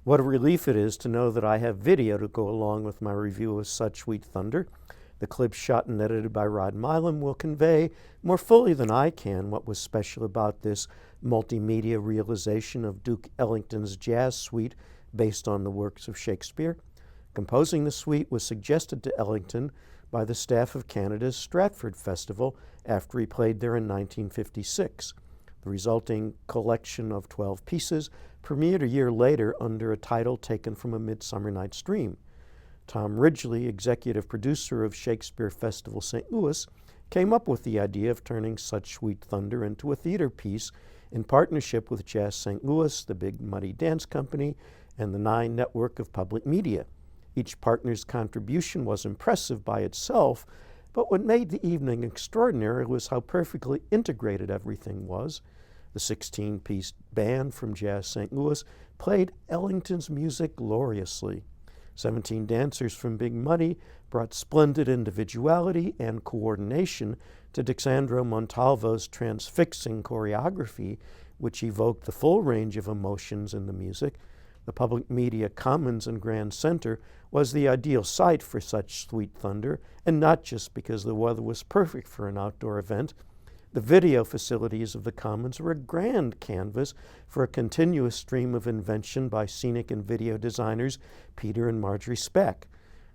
What a relief it is to know that I have video to go along with my review of Such Sweet Thunder. The clip shot and edited by Rod Milam will convey more fully than I can what was special about this multimedia realization of Duke Ellington's jazz suite based on the works of Shakespeare. Composing the suite was suggested to Ellington by the staff of Canada's Stratford Festival after he played there in 1956. The resulting collection of 12 pieces premiered a year later under a title taken from A Midsummer Night's Dream. Tom Ridgely, executive producer of Shakespeare Festival St. Louis, came up with the idea of turning Such Sweet Thunder into a theater piece in partnership with Jazz St. Louis, the Big Muddy Dance Company, and the Nine Network of Public Media. Each partner's contribution was impressive by itself, but what made the evening extraordinary was how perfectly integrated everything was. The 16-piece band from Jazz St. Louis played Ellington's music gloriously. 17 dancers from Big Muddy brought splendid individuality and coordination to Dixandro Montalvo's transfixing choreography, which evoked the full range of emotions in the music. The Public Media Commons and Grand Center was the ideal site for Such Sweet Thunder, and not just because the weather was perfect for an outdoor event. The video facilities of the Commons were a grand canvas for a continuous stream of invention by scenic and video designers Peter and Marjorie Speck.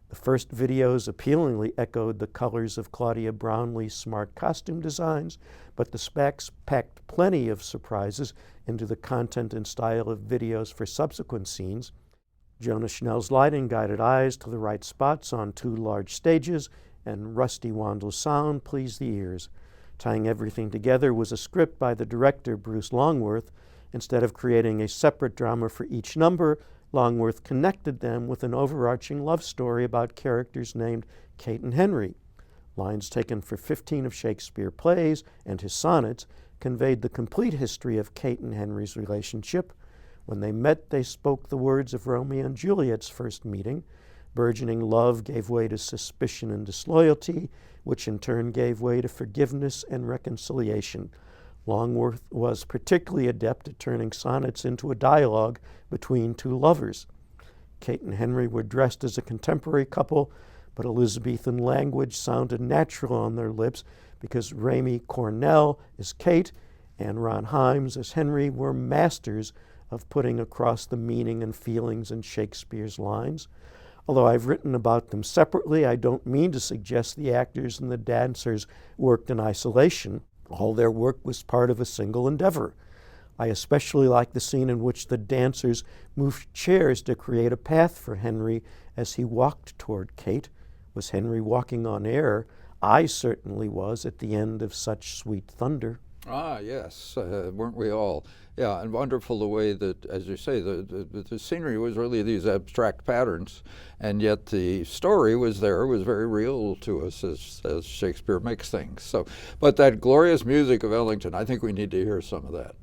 The first videos appealingly echoed the colors of Claudia Brownlee's smart costume designs, but the Specks packed plenty of surprises into the content and style of videos for subsequent scenes. Jonah Schnell's lighting guided eyes to the right spots on 2 large stages, and Rusty Wandel's sound pleased the ears. Tying everything together was a script by the director, Bruce Longworth. Instead of creating a separate drama for each number, Longworth connected them with an overarching love story about characters named Kate and Henry. Lines taken for 15 of Shakespeare plays and his sonnets conveyed the complete history of Kate and Henry's relationship. When they met, they spoke the words of Romeo and Juliet's first meeting. Burgeoning love gave way to suspicion and disloyalty, which in turn gave way to forgiveness and reconciliation. Longworth was particularly adept at turning sonnets into a dialogue between 2 lovers. Kate and Henry were dressed as a contemporary couple, but Elizabethan language sounded natural on their lips because Raymie Cornell as Kate and Ron Himes as Henry were masters of putting across the meaning and feelings in Shakespeare's lines. Although I've written about them separately, I don't mean to suggest the actors and the dancers worked in isolation. All their work was part of a single endeavor. I especially like the scene in which the dancers moved chairs to create a path for Henry as he walked toward Kate. Was Henry walking on air? I certainly was at the end of Such Sweet Thunder. Ah, yes, weren't we all? Yeah, and wonderful the way that, as you say, the scenery was really these abstract patterns, and yet the story was there, was very real to us as Shakespeare makes things. So, but that glorious music of Ellington, I think we need to hear some of that.